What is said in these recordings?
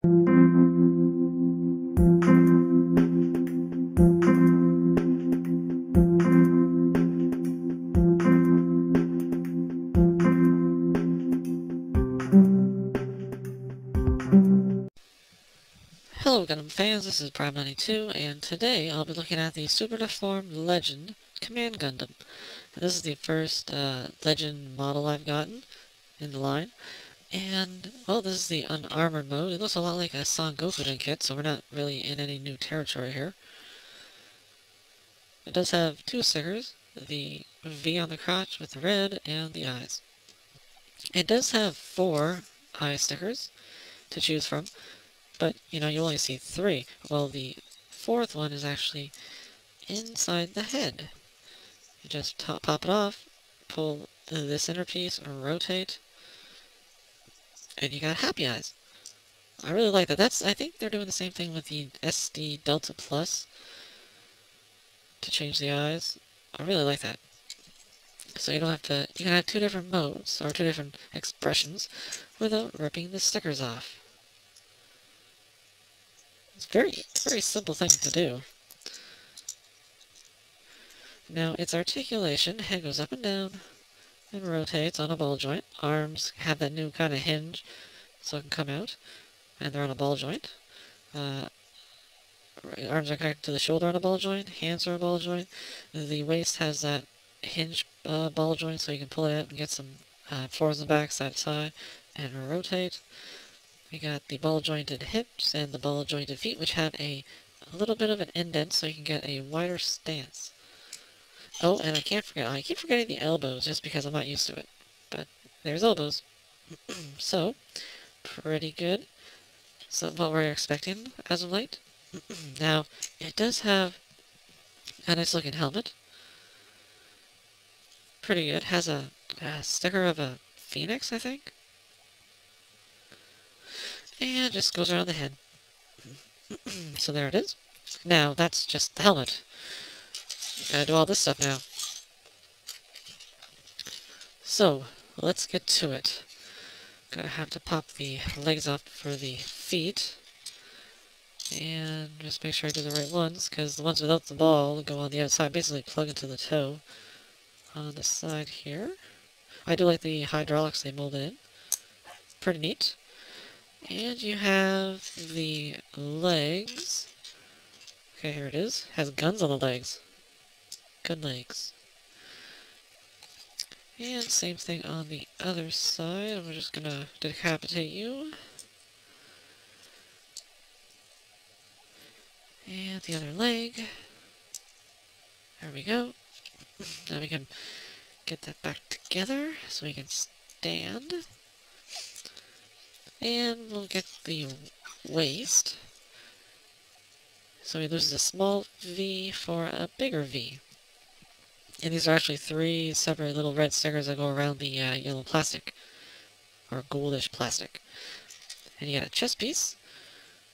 Hello Gundam fans, this is Prime92, and today I'll be looking at the Super Deformed Legend Command Gundam. This is the first Legend model I've gotten in the line, and, well, this is the unarmored mode. It looks a lot like a Son Goku kit, so we're not really in any new territory here. It does have two stickers, the V on the crotch with the red, and the eyes. It does have 4 eye stickers to choose from. But, you know, you only see 3. Well, the 4th one is actually inside the head. You just pop it off, pull this inner piece, or rotate, and you got happy eyes. I really like that. I think they're doing the same thing with the SD Delta Plus to change the eyes. I really like that. So you don't have to, you can have 2 different modes, or 2 different expressions, without ripping the stickers off. It's a very simple thing to do. Now, its articulation, head goes up and down, and rotates on a ball joint. Arms have that new kind of hinge, so it can come out, and they're on a ball joint. Arms are connected to the shoulder on a ball joint, hands are a ball joint. The waist has that hinge ball joint, so you can pull it out and get some forwards and backs, side to side, and rotate. We got the ball-jointed hips and the ball-jointed feet, which have a little bit of an indent, so you can get a wider stance. Oh, and I keep forgetting the elbows, just because I'm not used to it. But there's elbows. So, pretty good. So, what we're expecting as of late. Now, it does have a nice-looking helmet. Pretty good. Has a sticker of a phoenix, I think. And just goes around the head. So there it is. Now, that's just the helmet. Gotta do all this stuff now. So, let's get to it. Gonna have to pop the legs off for the feet. And just make sure I do the right ones, because the ones without the ball go on the outside, basically plug into the toe on the side here. I do like the hydraulics they molded in. Pretty neat. And you have the legs. Okay, here it is. Has guns on the legs. Gun legs. And same thing on the other side. I'm just gonna decapitate you. And the other leg. There we go. Now we can get that back together so we can stand. And we'll get the waist. So we lose a small V for a bigger V. And these are actually 3 separate little red stickers that go around the yellow plastic. Or goldish plastic. And you got a chest piece,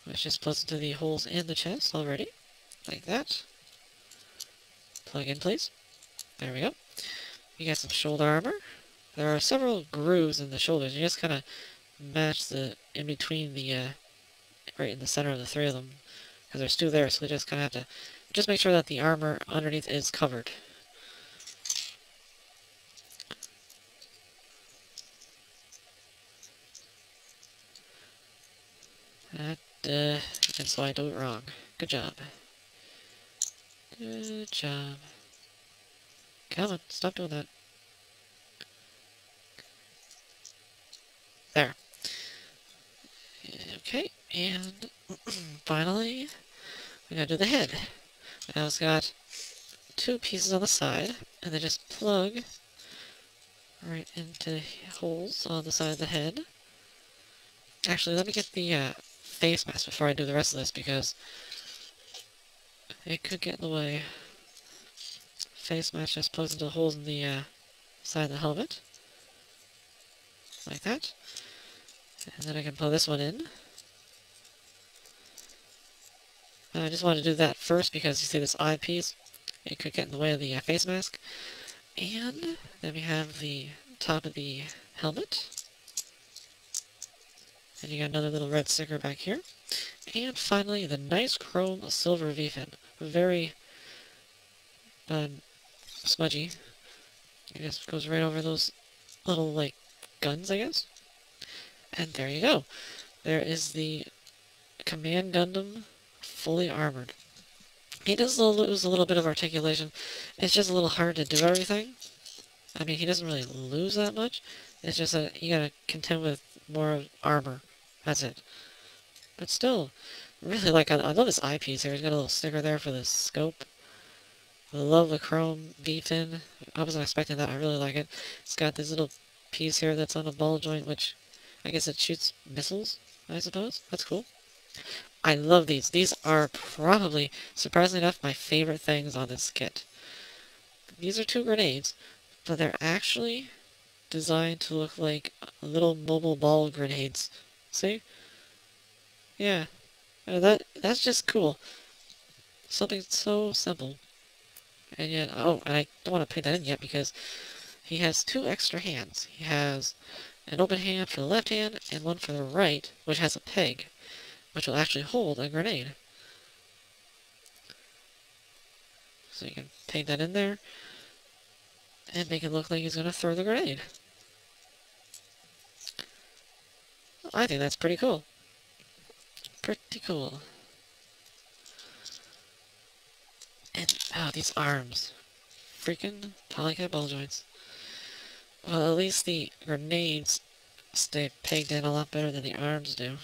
which just plugs into the holes in the chest already. Like that. Plug in, please. There we go. You got some shoulder armor. There are several grooves in the shoulders. You just kind of match the in between the right in the center of the 3 of them, because there's 2 there, so we just kind of have to just make sure that the armor underneath is covered. And so I do it wrong. Good job. Good job. Come on, stop doing that. There. Okay, and finally, we gotta do the head. Now it's got 2 pieces on the side, and they just plug right into holes on the side of the head. Actually, let me get the face mask before I do the rest of this, because it could get in the way. Face mask just plugs into the holes in the side of the helmet. Like that. And then I can plug this one in. And I just want to do that first because you see this eyepiece? It could get in the way of the face mask. And then we have the top of the helmet. And you got another little red sticker back here. And finally, the nice chrome silver V-fin. Very smudgy. It just goes right over those little, like, guns, I guess. And there you go. There is the Command Gundam fully armored. He does lose a little bit of articulation. It's just a little hard to do everything. I mean, he doesn't really lose that much. It's just that you gotta contend with more armor. That's it. But still, really, like, I love this eyepiece here. He's got a little sticker there for the scope. I love the chrome V-fin. I wasn't expecting that. I really like it. It's got this little piece here that's on a ball joint, which I guess it shoots missiles, I suppose. That's cool. I love these. These are probably, surprisingly enough, my favorite things on this kit. These are 2 grenades, but they're actually designed to look like little mobile ball grenades. See? Yeah. That's just cool. Something so simple. And yet, oh, and I don't want to put that in yet because he has 2 extra hands. He has an open hand for the left hand and one for the right, which has a peg, which will actually hold a grenade. So you can paint that in there and make it look like he's going to throw the grenade. I think that's pretty cool. Pretty cool. And, oh, these arms. Freaking polycat ball joints. Well, at least the grenades stay pegged in a lot better than the arms do.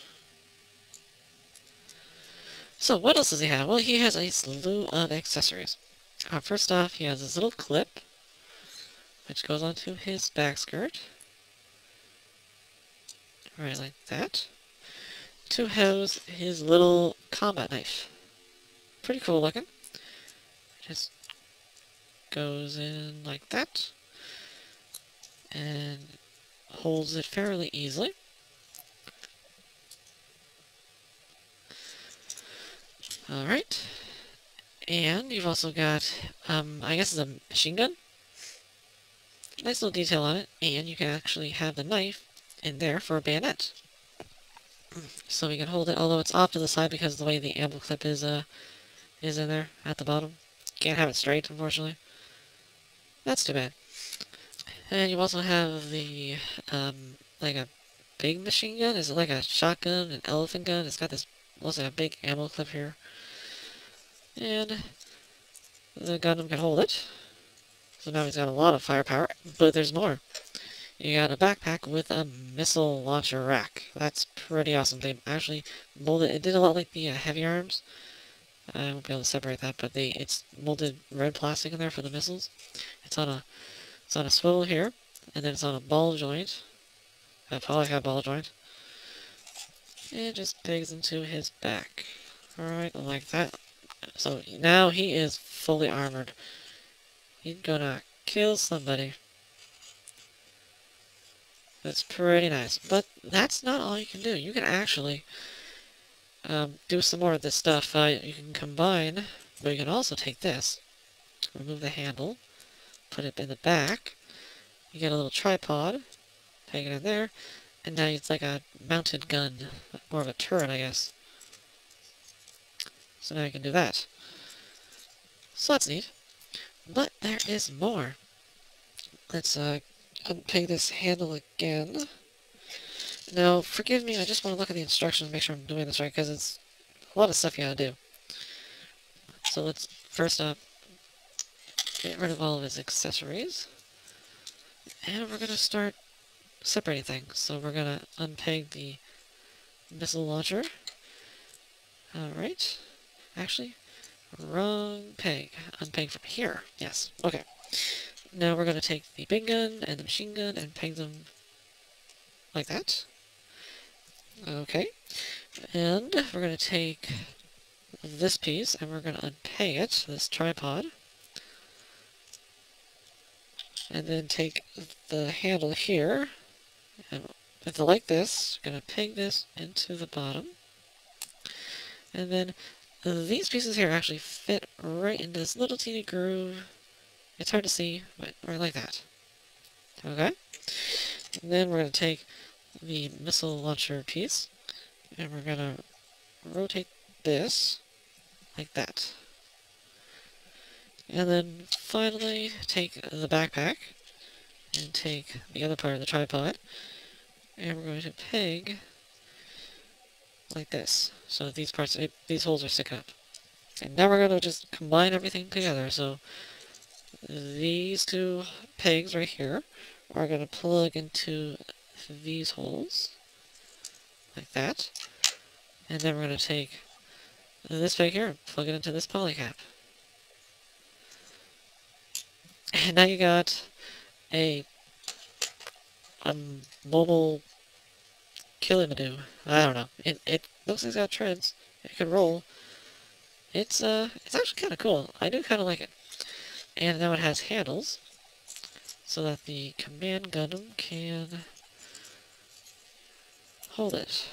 So, what else does he have? Well, he has a slew of accessories. First off, he has this little clip, which goes onto his back skirt. Right like that. To house his little combat knife. Pretty cool looking. Just goes in like that. And holds it fairly easily. Alright. And you've also got, I guess it's a machine gun. Nice little detail on it. And you can actually have the knife in there for a bayonet. So we can hold it, although it's off to the side because of the way the ammo clip is in there at the bottom. Can't have it straight, unfortunately. That's too bad. And you also have the, like a big machine gun. Is it like a shotgun, an elephant gun? It's got this, looks like a big ammo clip here. And the Gundam can hold it. So now he's got a lot of firepower, but there's more. You got a backpack with a missile launcher rack. That's pretty awesome. They actually molded it. It did a lot like the heavy arms. I won't be able to separate that, but it's molded red plastic in there for the missiles. It's on a swivel here, and then it's on a ball joint, a polycat ball joint. It just pegs into his back. Alright, like that. So now he is fully armored. He's gonna kill somebody. That's pretty nice. But that's not all you can do. You can actually do some more of this stuff. You can combine, but you can also take this, remove the handle, put it in the back. You get a little tripod, peg it in there, and now it's like a mounted gun. More of a turret, I guess. So now you can do that. So that's neat. But there is more. Let's unpeg this handle again. Now, forgive me, I just want to look at the instructions and make sure I'm doing this right, because it's a lot of stuff you gotta do. So let's first up get rid of all of his accessories. And we're gonna start separating things. So we're gonna unpeg the missile launcher. Alright. Actually, wrong peg. Unpeg from here. Yes. Okay. Now we're gonna take the big gun and the machine gun and peg them like that. Okay. And we're gonna take this piece and we're gonna unpeg it, this tripod. And then take the handle here, and if I like this, I'm gonna peg this into the bottom. And then these pieces here actually fit right into this little teeny groove. It's hard to see, but right like that. Okay? And then we're gonna take the missile launcher piece, And we're gonna rotate this like that. And then finally take the backpack and take the other part of the tripod, and we're going to peg like this, so that these holes are sticking up. And now we're going to just combine everything together, so these two pegs right here are going to plug into these holes, like that. And then we're going to take this peg here and plug it into this polycap. And now you got a mobile Killimadoo. I don't know. It looks like it's got treads. It can roll. It's actually kind of cool. I do kind of like it. And now it has handles, so that the command Gundam can hold it.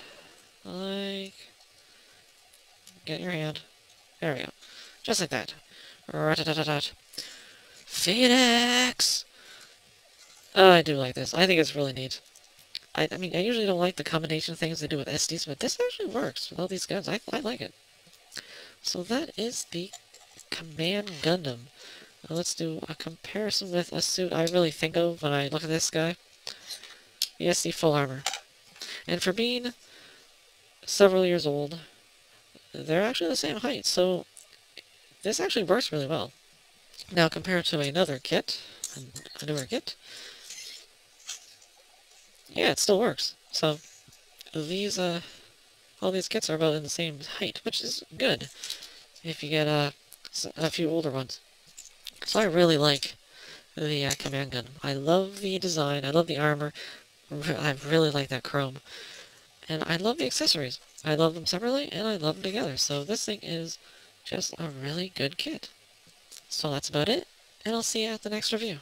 Like, get your hand. There we go. Just like that. Rat-a-tat-tat-tat. Phoenix! Oh, I do like this. I think it's really neat. I mean, I usually don't like the combination things they do with SDs, but this actually works with all these guns. I like it. So that is the Command Gundam. Now let's do a comparison with a suit I really think of when I look at this guy. The SD Full Armor. And for being several years old, they're actually the same height, so this actually works really well. Now compared to another kit, a newer kit, yeah, it still works. So these all these kits are about in the same height, which is good if you get a few older ones. So I really like the Command Gun. I love the design, I love the armor, I really like that chrome, and I love the accessories. I love them separately, and I love them together, so this thing is just a really good kit. So that's about it, and I'll see you at the next review.